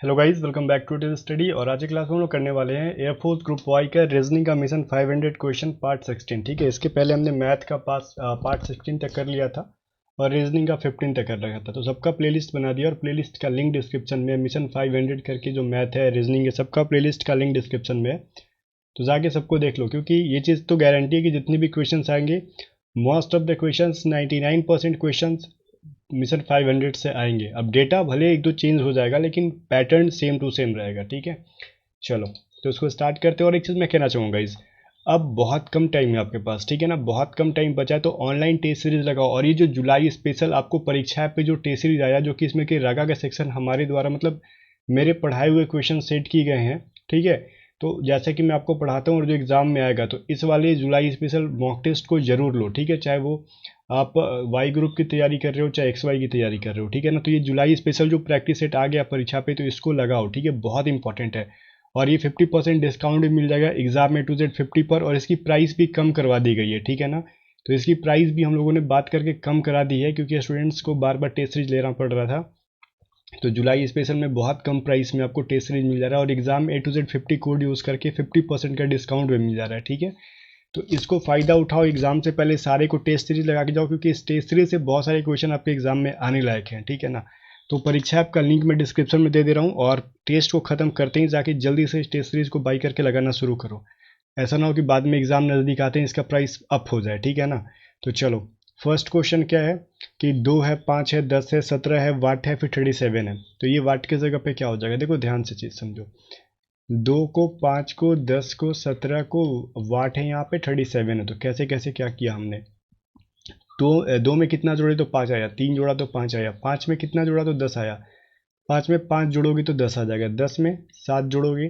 Hello guys, welcome back to Tell Study. और आज की क्लास में हम लोग करने वाले हैं एयरफोर्स ग्रुप वाई का रीजनिंग का मिशन 500 क्वेश्चन पार्ट 16। ठीक है, इसके पहले हमने मैथ का पार्ट 16 तक कर लिया था और रीजनिंग का 15 तक कर रखा था। तो सबका प्लेलिस्ट बना दिया और प्लेलिस्ट का लिंक डिस्क्रिप्शन में, मिशन 500 करके जो मैथ है, रीजनिंग है, सबका प्लेलिस्ट का लिंक डिस्क्रिप्शन में है। तो जाके सबको देख लो, क्योंकि ये चीज़ तो गारंटी है कि जितने भी क्वेश्चन आएंगे, most of the question 99% question mission 500 से आएंगे। अब डेटा भले एक दो चेंज हो जाएगा, लेकिन पैटर्न सेम टू सेम रहेगा। ठीक है, चलो तो इसको स्टार्ट करते हैं। और एक चीज़ मैं कहना चाहूँगा इस, अब बहुत कम टाइम है आपके पास, ठीक है ना, बहुत कम टाइम बचा है। तो ऑनलाइन टेस्ट सीरीज लगाओ। और ये जो जुलाई स्पेशल आपको परीक्षा पे जो टेस्ट सीरीज आया, जो कि इसमें कि रागा का सेक्शन हमारे द्वारा, मतलब मेरे पढ़ाए हुए क्वेश्चन सेट किए गए हैं। ठीक है, तो जैसे कि मैं आपको पढ़ाता हूँ और जो एग्ज़ाम में आएगा, तो इस वाले जुलाई स्पेशल मॉक टेस्ट को जरूर लो। ठीक है, चाहे वो आप वाई ग्रुप की तैयारी कर रहे हो, चाहे एक्स वाई की तैयारी कर रहे हो। ठीक है ना, तो ये जुलाई स्पेशल जो प्रैक्टिस सेट आ गया परीक्षा पे, तो इसको लगाओ। ठीक है, बहुत इंपॉर्टेंट है। और ये 50% डिस्काउंट भी मिल जाएगा एग्जाम में A to Z 50 पर। और इसकी प्राइस भी कम करवा दी गई है। ठीक है ना, तो इसकी प्राइस भी हम लोगों ने बात करके कम करा दी है, क्योंकि स्टूडेंट्स को बार बार टेस्ट सीरीज लेना पड़ रहा था। तो जुलाई स्पेशल में बहुत कम प्राइस में आपको टेस्ट सीरीज मिल जा रहा है और exam A to Z 50 code use करके 50% का डिस्काउंट भी मिल जा रहा है। ठीक है, तो इसको फ़ायदा उठाओ, एग्जाम से पहले सारे को टेस्ट सीरीज लगा के जाओ, क्योंकि इस टेस्ट सीरीज से बहुत सारे क्वेश्चन आपके एग्जाम में आने लायक हैं। ठीक है ना, तो परीक्षा ऐप का लिंक मैं डिस्क्रिप्शन में दे दे रहा हूँ, और टेस्ट को खत्म करते ही जाके जल्दी से इस टेस्ट सीरीज को बाई करके लगाना शुरू करो। ऐसा ना हो कि बाद में एग्जाम नज़दीक आते हैं इसका प्राइस अप हो जाए। ठीक है ना, तो चलो फर्स्ट क्वेश्चन क्या है कि 2 है, 5 है, 10 है, 17 है, वाट है, फिर 37 है। तो ये वाट की जगह पे क्या हो जाएगा, देखो ध्यान से चीज़ समझो। 2 को, 5 को, 10 को, 17 को, वाट है यहाँ पे, 37 है। तो कैसे कैसे क्या किया हमने, दो में कितना जोड़े तो 5 आया, 3 जोड़ा तो 5 आया, 5 में कितना जोड़ा तो 10 आया, 5 में 5 जोड़ोगे तो 10 आ जाएगा, 10 में 7 जोड़ोगे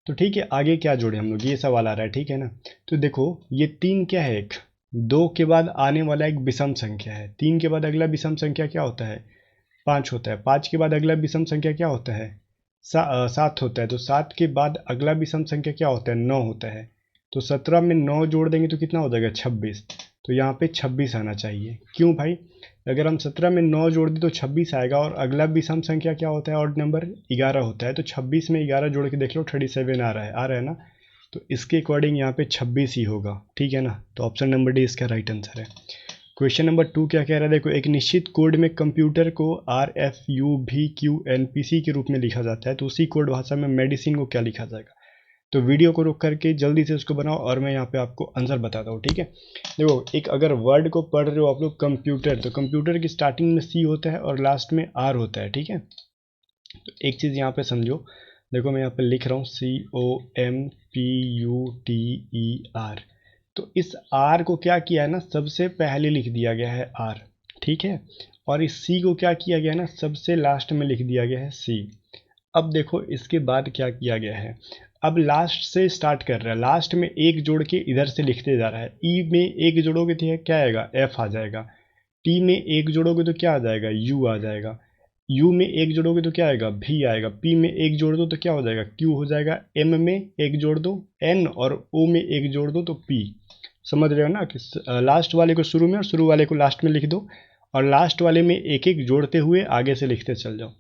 तो ठीक है। आगे क्या जोड़े हम लोग, ये सवाल आ रहा है। ठीक है ना, तो देखो ये 3 क्या है, एक 2 के बाद आने वाला एक विषम संख्या है। 3 के बाद अगला विषम संख्या क्या होता है, 5 होता है। 5 के बाद अगला विषम संख्या क्या होता है, 7 होता है। तो 7 के बाद अगला विषम संख्या क्या होता है, 9 होता है। तो 17 में 9 जोड़ देंगे तो कितना हो जाएगा, 26। तो यहाँ पे 26 आना चाहिए। क्यों भाई, अगर हम 17 में 9 जोड़ दें तो 26 आएगा। और अगला विषम संख्या क्या होता है, ऑड नंबर 11 होता है। तो 26 में 11 जोड़ के देख लो, 37 आ रहा है ना। तो इसके अकॉर्डिंग यहाँ पे 26 ही होगा। ठीक है ना, तो ऑप्शन नंबर डी इसका राइट आंसर है। क्वेश्चन नंबर 2 क्या कह रहा है, देखो एक निश्चित कोड में कंप्यूटर को RFUVQNPC के रूप में लिखा जाता है, तो उसी कोड भाषा में मेडिसिन को क्या लिखा जाएगा। तो वीडियो को रोक करके जल्दी से उसको बनाओ और मैं यहाँ पे आपको आंसर बताता हूँ। ठीक है, देखो एक अगर वर्ड को पढ़ रहे हो आप लोग कंप्यूटर, तो कंप्यूटर की स्टार्टिंग में C होता है और लास्ट में R होता है। ठीक है, तो एक चीज़ यहाँ पे समझो, देखो मैं यहाँ पे लिख रहा हूँ COMPUTER। तो इस आर को क्या किया है ना, सबसे पहले लिख दिया गया है आर। ठीक है, और इस सी को क्या किया गया है ना, सबसे लास्ट में लिख दिया गया है सी। अब देखो इसके बाद क्या किया गया है, अब लास्ट से स्टार्ट कर रहा है, लास्ट में एक जोड़ के इधर से लिखते जा रहा है। ई में एक जोड़ोगे तो क्या आएगा, एफ आ जाएगा। टी में एक जोड़ोगे तो क्या आ जाएगा, यू आ जाएगा। यू में एक जोड़ोगे तो क्या आएगा, भी आएगा। पी में एक जोड़ दो तो क्या हो जाएगा, क्यू हो जाएगा। एम में एक जोड़ दो, एन। और ओ में एक जोड़ दो तो पी। समझ रहे हो ना कि लास्ट वाले को शुरू में और शुरू वाले को लास्ट में लिख दो, और लास्ट वाले में एक एक जोड़ते हुए आगे से लिखते चल जाओ।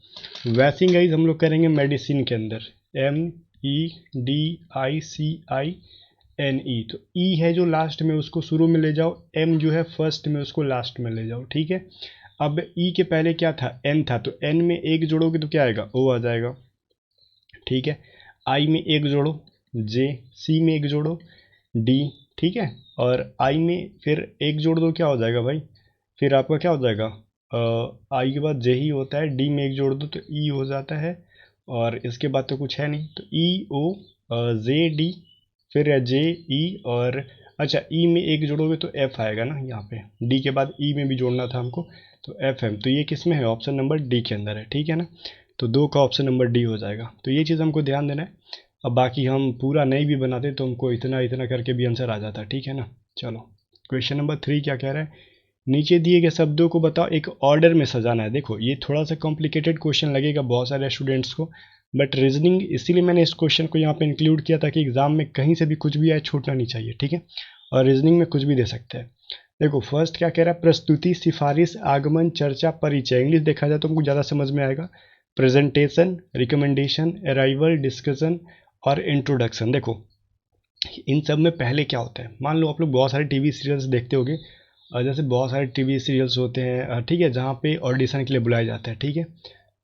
वैसे ही गाइस हम लोग करेंगे मेडिसिन के अंदर, MEDICINE। तो ई है जो लास्ट में, उसको शुरू में ले जाओ। एम जो है फर्स्ट में, उसको लास्ट में ले जाओ। ठीक है, अब ई के पहले क्या था, एन था, तो एन में एक जोड़ोगे तो क्या आएगा, ओ आ जाएगा। ठीक है, आई में एक जोड़ो, जे। सी में एक जोड़ो, डी। ठीक है, और आई में फिर एक जोड़ दो, क्या हो जाएगा भाई, फिर आपका क्या हो जाएगा, आई के बाद जे ही होता है। डी में एक जोड़ दो तो ई हो जाता है, और इसके बाद तो कुछ है नहीं। तो ई ओ जे डी, फिर जे ई, और अच्छा ई में एक जोड़ोगे तो एफ आएगा ना यहाँ पे। डी के बाद ई में भी जोड़ना था हमको, तो एफ एम। तो ये किस में है, ऑप्शन नंबर डी के अंदर है। ठीक है ना, तो 2 का ऑप्शन नंबर डी हो जाएगा। तो ये चीज़ हमको ध्यान देना है। अब बाकी हम पूरा नहीं भी बनाते तो हमको इतना इतना करके भी आंसर आ जाता। ठीक है ना, चलो क्वेश्चन नंबर 3 क्या कह रहा है, नीचे दिए गए शब्दों को बताओ, एक ऑर्डर में सजाना है। देखो ये थोड़ा सा कॉम्प्लिकेटेड क्वेश्चन लगेगा बहुत सारे स्टूडेंट्स को, बट रीजनिंग इसीलिए मैंने इस क्वेश्चन को यहाँ पे इंक्लूड किया ताकि एग्जाम में कहीं से भी कुछ भी आए, छूटना नहीं चाहिए। ठीक है, और रीजनिंग में कुछ भी दे सकते हैं। देखो फर्स्ट क्या कह रहा है, प्रस्तुति, सिफारिश, आगमन, चर्चा, परिचय। इंग्लिश देखा जाए तो हमको ज़्यादा समझ में आएगा, प्रेजेंटेशन, रिकमेंडेशन, अराइवल, डिस्कशन और इंट्रोडक्शन। देखो इन सब में पहले क्या होता है, मान लो आप लोग बहुत सारे टीवी सीरियल्स देखते होगे, जैसे बहुत सारे टीवी सीरियल्स होते हैं, ठीक है, जहाँ पे ऑडिशन के लिए बुलाया जाता है, ठीक है,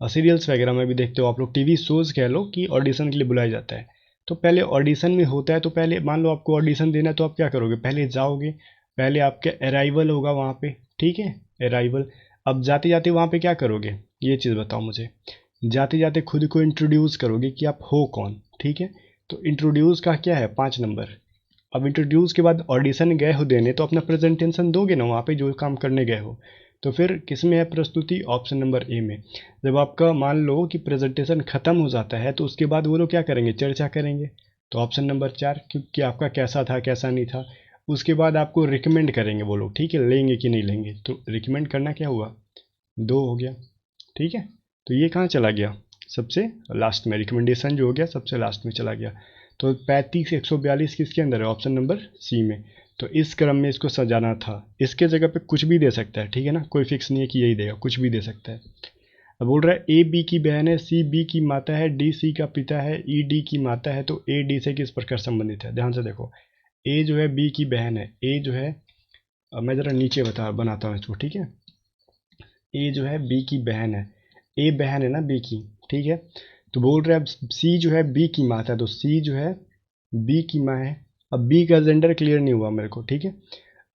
सीरियल्स वगैरह में भी देखते हो आप लोग, टीवी शोज़ कह लो कि ऑडिशन के लिए बुलाया जाता है। तो पहले ऑडिशन में होता है, तो पहले मान लो आपको ऑडिशन देना है तो आप क्या करोगे, पहले जाओगे, पहले आपका अराइवल होगा वहाँ पे, ठीक है, अराइवल। अब जाते जाते वहाँ पे क्या करोगे, ये चीज़ बताओ मुझे। जाते जाते खुद को इंट्रोड्यूस करोगे कि आप हो कौन, ठीक है। तो इंट्रोड्यूस का क्या है, 5 नंबर। अब इंट्रोड्यूस के बाद ऑडिशन गए हो देने, तो अपना प्रेजेंटेशन दोगे ना वहाँ पे जो काम करने गए हो। तो फिर किस में है प्रस्तुति, ऑप्शन नंबर ए में। जब आपका मान लो कि प्रेजेंटेशन खत्म हो जाता है, तो उसके बाद वो लोग क्या करेंगे, चर्चा करेंगे। तो ऑप्शन नंबर 4, क्योंकि आपका कैसा था कैसा नहीं था। उसके बाद आपको रिकमेंड करेंगे वो लोग, ठीक है, लेंगे कि नहीं लेंगे। तो रिकमेंड करना क्या हुआ, 2 हो गया, ठीक है। तो ये कहाँ चला गया, सबसे लास्ट में, रिकमेंडेशन जो हो गया सबसे लास्ट में चला गया। तो 35 142 किसके अंदर है, ऑप्शन नंबर सी में। तो इस क्रम में इसको सजाना था। इसके जगह पे कुछ भी दे सकता है, ठीक है ना, कोई फिक्स नहीं है कि यही देगा, कुछ भी दे सकता है। अब बोल रहा है ए बी की बहन है, सी बी की माता है, डी सी का पिता है, ई डी की माता है, तो ए डी से किस प्रकार संबंधित है। ध्यान से देखो, ए जो है बी की बहन है, ए जो है, अब मैं ज़रा नीचे बनाता हूँ इसको, ठीक है। ए जो है बी की बहन है, ए बहन है ना बी की, ठीक है। तो बोल रहे हैं अब सी जो है बी की माता है, तो सी जो है बी की माँ है। अब बी का जेंडर क्लियर नहीं हुआ मेरे को, ठीक है।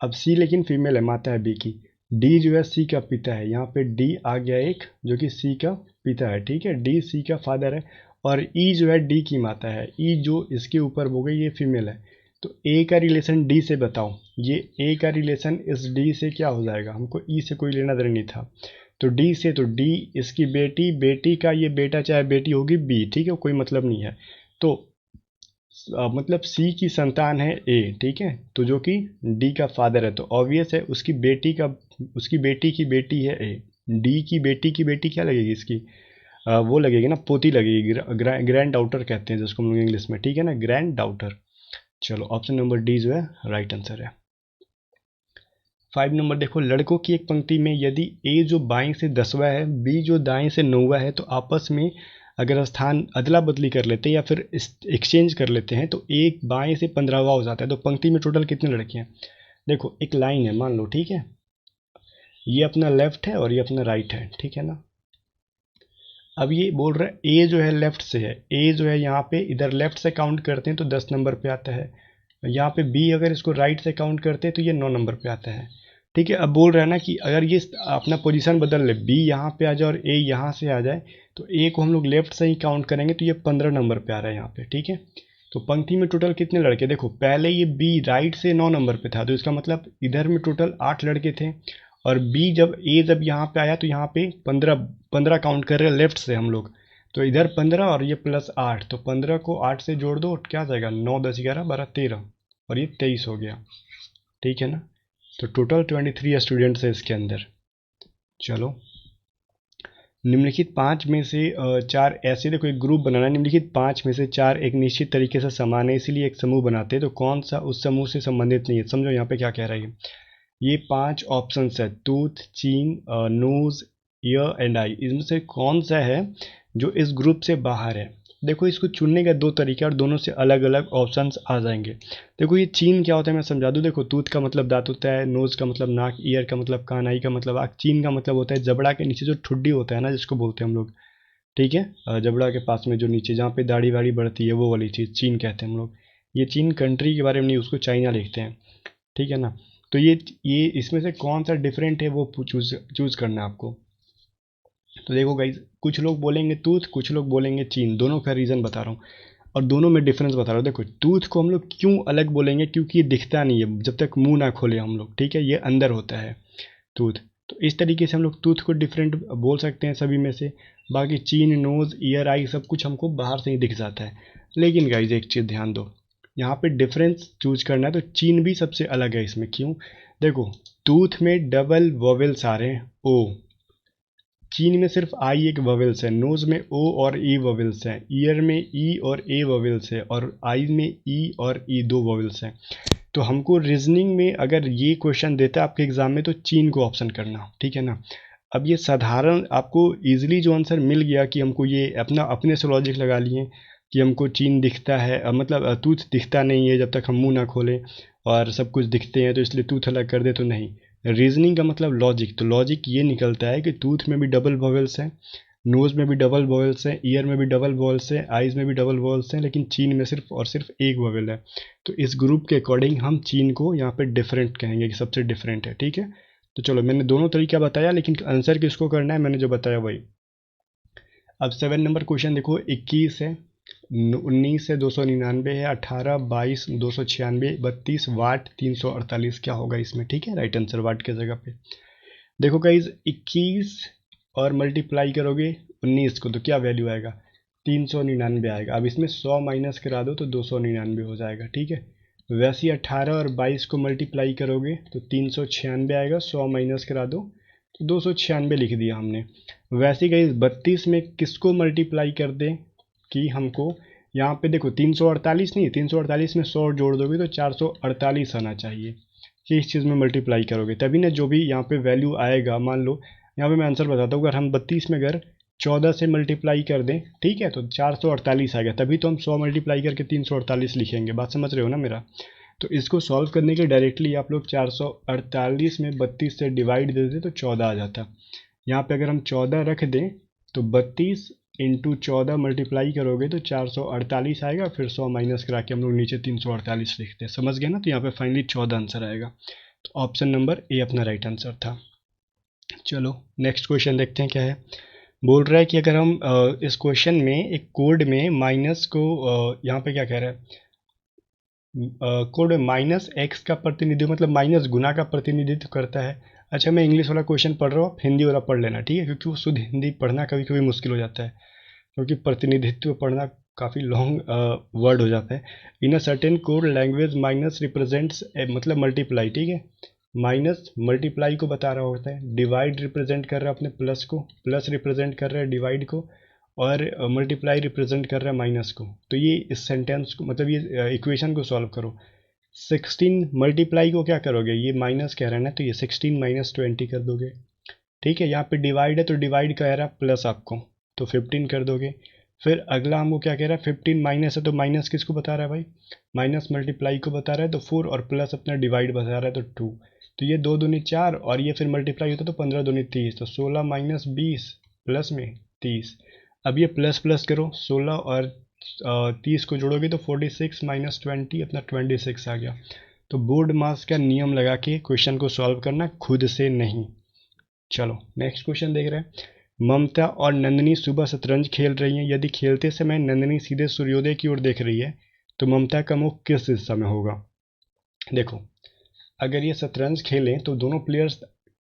अब सी लेकिन फीमेल है, माता है बी की। डी जो है सी का पिता है, यहाँ पे डी आ गया एक, जो कि सी का पिता है, ठीक है, डी सी का फादर है। और ई जो है डी की माता है, ई जो इसके ऊपर हो गई, ये फीमेल है। तो ए का रिलेशन डी से बताओ, ये ए का रिलेशन इस डी से क्या हो जाएगा, हमको ई से कोई लेना देना नहीं था। तो डी से, तो डी इसकी बेटी, बेटी का ये बेटा चाहे बेटी होगी बी, ठीक है, कोई मतलब नहीं है। तो मतलब सी की संतान है ए, ठीक है, तो जो कि डी का फादर है, तो ऑब्वियस है उसकी बेटी का, उसकी बेटी की बेटी है ए। डी की बेटी क्या लगेगी इसकी, वो लगेगी ना, पोती लगेगी, ग्रैंड डाउटर कहते हैं जिसको हम लोग इंग्लिश में, ठीक है ना, ग्रैंड डाउटर। चलो ऑप्शन नंबर डी जो है राइट आंसर है। 5 नंबर देखो, लड़कों की एक पंक्ति में यदि ए जो बाएं से 10वां है, बी जो दाएं से 9वां है, तो आपस में अगर स्थान अदला बदली कर लेते हैं या फिर एक्सचेंज कर लेते हैं, तो एक बाएं से 15वां हो जाता है। तो पंक्ति में टोटल कितने लड़के हैं, देखो एक लाइन है मान लो, ठीक है, ये अपना लेफ्ट है और ये अपना राइट है, ठीक है ना। अब ये बोल रहा है ए जो है लेफ्ट से है, ए जो है यहाँ पे इधर लेफ्ट से काउंट करते हैं तो 10 नंबर पे आता है। यहाँ पे बी अगर इसको राइट से काउंट करते हैं तो ये 9 नंबर पे आता है, ठीक है। अब बोल रहा है ना कि अगर ये अपना पोजीशन बदल ले, बी यहाँ पे आ जाए और ए यहाँ से आ जाए, तो ए को हम लोग लेफ्ट से ही काउंट करेंगे, तो ये 15 नंबर पे आ रहा है यहाँ पे, ठीक है। तो पंक्ति में टोटल कितने लड़के, देखो पहले ये बी राइट से 9 नंबर पे था, तो इसका मतलब इधर में टोटल 8 लड़के थे। और बी जब ए जब यहाँ पे आया तो यहाँ पे 15 काउंट कर रहे हैं लेफ्ट से हम लोग। तो इधर 15 और ये प्लस 8, तो 15 को 8 से जोड़ दो, क्या आ जाएगा, 9 10 11 12 13, और ये 23 हो गया, ठीक है ना। तो टोटल 23 स्टूडेंट्स है इसके अंदर। चलो निम्नलिखित 5 में से 4 ऐसे, देखो एक ग्रुप बनाना है, निम्नलिखित 5 में से 4 एक निश्चित तरीके से समान है, इसलिए एक समूह बनाते हैं, तो कौन सा उस समूह से संबंधित नहीं है। समझो यहाँ पे क्या कह रहा है, ये 5 ऑप्शंस है, टूथ, चीन, नोज, ईयर एंड आई, इसमें से कौन सा है जो इस ग्रुप से बाहर है। देखो इसको चुनने का 2 तरीके और दोनों से अलग अलग ऑप्शंस आ जाएंगे। देखो ये चीन क्या होता है मैं समझा दूँ, देखो टूथ का मतलब दांत होता है, नोज का मतलब नाक, ईयर का मतलब कान, आई का मतलब आँख, चीन का मतलब होता है जबड़ा के नीचे जो ठुड्डी होता है ना, जिसको बोलते हैं हम लोग, ठीक है, जबड़ा के पास में जो नीचे जहाँ पे दाढ़ी वाड़ी बढ़ती है, वो वाली चीज़ चीन कहते हैं हम लोग। ये चीन कंट्री के बारे में नहीं, उसको चाइना लिखते हैं, ठीक है ना। तो ये इसमें से कौन सा डिफरेंट है वो चूज करना है आपको। तो देखो गाइज, कुछ लोग बोलेंगे टूथ, कुछ लोग बोलेंगे चीन, दोनों का रीज़न बता रहा हूँ और दोनों में डिफरेंस बता रहा हूँ। देखो टूथ को हम लोग क्यों अलग बोलेंगे, क्योंकि ये दिखता नहीं है जब तक मुंह ना खोले हम लोग, ठीक है, ये अंदर होता है टूथ। तो इस तरीके से हम लोग टूथ को डिफरेंट बोल सकते हैं सभी में से। बाकी चीन, नोज, ईयर, आई सब कुछ हमको बाहर से ही दिख जाता है। लेकिन गाइज एक चीज़ ध्यान दो, यहाँ पे डिफरेंस चूज करना है, तो चीन भी सबसे अलग है इसमें। क्यों, देखो टूथ में डबल वोवेल्स आ रहे हैं, ओ, चीन में सिर्फ आई एक वोवेल्स है, नोज में ओ और ई वोवेल्स हैं, ईयर में ई और ए वोवेल्स है, और आई में ई और ई 2 वोवेल्स हैं। तो हमको रीजनिंग में अगर ये क्वेश्चन देता है आपके एग्जाम में, तो चीन को ऑप्शन करना, ठीक है ना। अब ये साधारण आपको इजीली जो आंसर मिल गया कि हमको ये अपने से लॉजिक लगा लिए कि हमको चीन दिखता है, मतलब टूथ दिखता नहीं है जब तक हम मुंह ना खोलें, और सब कुछ दिखते हैं तो इसलिए टूथ अलग कर दे, तो नहीं। रीजनिंग का मतलब लॉजिक, तो लॉजिक ये निकलता है कि टूथ में भी डबल वॉवेल्स हैं, नोज़ में भी डबल वॉवेल्स हैं, ईयर में भी डबल वॉवेल्स हैं, आइज़ में भी डबल वॉवेल्स हैं, लेकिन चीन में सिर्फ और सिर्फ एक वॉवेल है। तो इस ग्रुप के अकॉर्डिंग हम चीन को यहाँ पे डिफरेंट कहेंगे कि सबसे डिफरेंट है, ठीक है। तो चलो, मैंने दोनों तरीका बताया, लेकिन आंसर किसको करना है मैंने जो बताया वही। अब 7 नंबर क्वेश्चन देखो, 21 है, 19 है, 299 है, 18, 22, 296, 32, वाट 348, क्या होगा इसमें, ठीक है। राइट आंसर वाट की जगह पे। देखो गाइज, 21 और मल्टीप्लाई करोगे 19 को तो क्या वैल्यू आएगा, 399 आएगा। अब इसमें 100 माइनस करा दो तो 299 हो जाएगा, ठीक है। वैसे ही 18 और 22 को मल्टीप्लाई करोगे तो 396 आएगा, 100 माइनस करा दो तो 296 लिख दिया हमने। वैसे ही गाइज 32 में किसको मल्टीप्लाई कर दें कि हमको यहाँ पे देखो 348 नहीं, 348 में 100 जोड़ दोगे तो 448 आना चाहिए कि इस चीज़ में मल्टीप्लाई करोगे, तभी ना जो भी यहाँ पे वैल्यू आएगा। मान लो यहाँ पे मैं आंसर बताता हूँ, अगर हम 32 में अगर 14 से मल्टीप्लाई कर दें, ठीक है, तो 448 आएगा, तभी तो हम 100 मल्टीप्लाई करके 348 लिखेंगे। बात समझ रहे हो ना मेरा। तो इसको सॉल्व करने के लिए डायरेक्टली आप लोग 448 में 32 से डिवाइड दे देते तो 14 आ जाता। यहाँ पे अगर हम 14 रख दें तो 32 इंटू 14 मल्टीप्लाई करोगे तो 448 आएगा, फिर 100 माइनस करा के हम लोग नीचे 348 लिखते हैं। समझ गए ना। तो यहाँ पे फाइनली 14 आंसर आएगा। तो ऑप्शन नंबर ए अपना राइट आंसर था। चलो नेक्स्ट क्वेश्चन देखते हैं क्या है। बोल रहा है कि अगर हम इस क्वेश्चन में एक कोड में माइनस को यहाँ पे क्या कह रहा है, कोड में माइनस एक्स का प्रतिनिधित्व, मतलब माइनस गुना का प्रतिनिधित्व करता है। अच्छा, मैं इंग्लिश वाला क्वेश्चन पढ़ रहा हूँ, आप हिंदी वाला पढ़ लेना, ठीक है, क्योंकि वो शुद्ध हिंदी पढ़ना कभी कभी मुश्किल हो जाता है, क्योंकि प्रतिनिधित्व पढ़ना काफ़ी लॉन्ग वर्ड हो जाता है। In a certain code language minus represents, मतलब मल्टीप्लाई, ठीक है। माइनस मल्टीप्लाई को बता रहा होता है, डिवाइड रिप्रेजेंट कर रहा है अपने प्लस को, प्लस रिप्रेजेंट कर रहा है डिवाइड को, और मल्टीप्लाई रिप्रेजेंट कर रहा है माइनस को। तो ये इस सेंटेंस को, मतलब ये इक्वेशन को सॉल्व करो। 16 मल्टीप्लाई को क्या करोगे, ये माइनस कह रहा है ना, तो ये 16 माइनस 20 कर दोगे, ठीक है। यहाँ पे डिवाइड है तो डिवाइड कह रहा है प्लस आपको, तो 15 कर दोगे। फिर अगला हमको क्या कह रहा है, 15 माइनस है तो माइनस किसको बता रहा है भाई, माइनस मल्टीप्लाई को बता रहा है, तो 4, और प्लस अपना डिवाइड बता रहा है तो 2। तो ये 2 दूनी 4, और ये फिर मल्टीप्लाई होता तो 15 दूनी 30, तो 16 माइनस 20 प्लस में 30। अब ये प्लस प्लस करो, 16 और 30 को जोड़ोगे तो 46 माइनस 20 अपना 26 आ गया। तो बोर्ड मास का नियम लगा के क्वेश्चन को सॉल्व करना, खुद से नहीं। चलो नेक्स्ट क्वेश्चन देख रहे हैं। ममता और नंदिनी सुबह शतरंज खेल रही हैं। यदि खेलते समय नंदिनी सीधे सूर्योदय की ओर देख रही है तो ममता का मुख किस दिशा में होगा। देखो, अगर ये शतरंज खेलें तो दोनों प्लेयर्स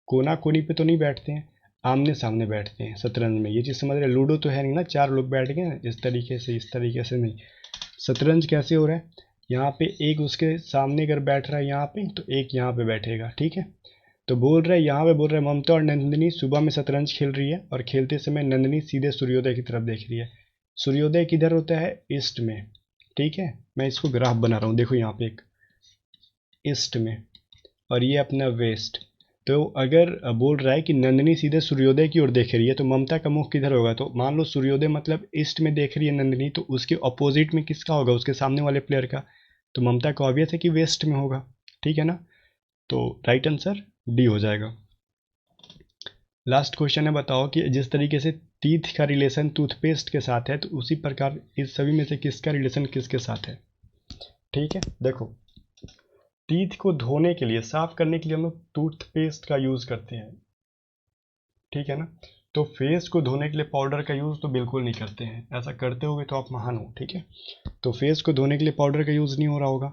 कोना कोनी पे तो नहीं बैठते हैं, आमने सामने बैठते हैं शतरंज में। ये चीज़ समझ रहे। लूडो तो है नहीं ना, 4 लोग बैठ गए इस तरीके से, इस तरीके से नहीं। शतरंज कैसे हो रहा है, यहाँ पे एक उसके सामने अगर बैठ रहा है यहाँ पे, तो एक यहाँ पे बैठेगा, ठीक है। तो बोल रहे यहाँ पे बोल रहे ममता और नंदिनी सुबह में शतरंज खेल रही है, और खेलते समय नंदिनी सीधे सूर्योदय की तरफ देख रही है। सूर्योदय किधर होता है, ईस्ट में, ठीक है। मैं इसको ग्राफ बना रहा हूँ, देखो यहाँ पे एक ईस्ट में, और ये अपना वेस्ट। तो अगर बोल रहा है कि नंदिनी सीधे सूर्योदय की ओर देख रही है तो ममता का मुख किधर होगा। तो मान लो सूर्योदय मतलब ईस्ट में देख रही है नंदिनी, तो उसके अपोजिट में किसका होगा, उसके सामने वाले प्लेयर का। तो ममता का ऑब्वियस है कि वेस्ट में होगा, ठीक है ना। तो राइट आंसर डी हो जाएगा। लास्ट क्वेश्चन है, बताओ कि जिस तरीके से टीथ का रिलेशन टूथपेस्ट के साथ है, तो उसी प्रकार इस सभी में से किसका रिलेशन किसके साथ है। ठीक है, देखो, टीथ को धोने के लिए, साफ करने के लिए हम लोग टूथपेस्ट का यूज़ करते हैं, ठीक है ना। तो फेस को धोने के लिए पाउडर का यूज़ तो बिल्कुल नहीं करते हैं। ऐसा करते होगे तो आप महान हो, ठीक है। तो फेस को धोने के लिए पाउडर का यूज़ नहीं हो रहा होगा।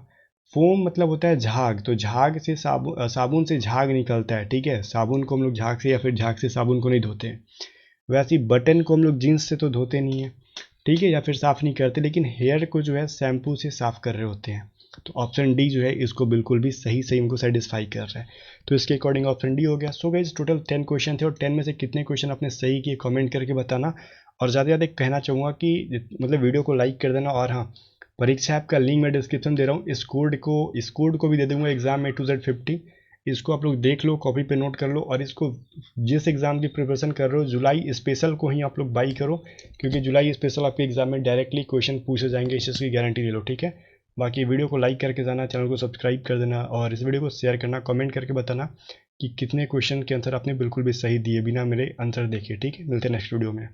फोम मतलब होता है झाग, तो झाग से साबुन से झाग निकलता है, ठीक है। साबुन को हम लोग झाग से, या फिर झाग से साबुन को नहीं धोते हैं। वैसे ही बटन को हम लोग जीन्स से तो धोते नहीं है, ठीक है, या फिर साफ़ नहीं करते, लेकिन हेयर को जो है शैम्पू से साफ़ कर रहे होते हैं। तो ऑप्शन डी जो है इसको बिल्कुल भी सही सही हमको सेटिस्फाई कर रहा है। तो इसके अकॉर्डिंग ऑप्शन डी हो गया। सो गाइस, टोटल 10 क्वेश्चन थे, और 10 में से कितने क्वेश्चन आपने सही किए कमेंट करके बताना। और ज़्यादा ज़्यादा कहना चाहूँगा कि मतलब वीडियो को लाइक कर देना। और हाँ, परीक्षा ऐप का लिंक मैं डिस्क्रिप्शन दे रहा हूँ, इस कोड को भी दे दूँगा एग्जाम में A to Z 50। इसको आप लोग देख लो, कॉपी पे नोट कर लो, और इसको जिस एग्ज़ाम की प्रिपरेशन कर रहे हो जुलाई स्पेशल को ही आप लोग बाई करो, क्योंकि जुलाई स्पेशल आपके एग्जाम में डायरेक्टली क्वेश्चन पूछे जाएंगे, इस चीज़ की गारंटी ले लो, ठीक है। बाकी वीडियो को लाइक करके जाना, चैनल को सब्सक्राइब कर देना, और इस वीडियो को शेयर करना, कमेंट करके बताना कि कितने क्वेश्चन के आंसर आपने बिल्कुल भी सही दिए बिना मेरे आंसर देखे, ठीक है। मिलते हैं नेक्स्ट वीडियो में।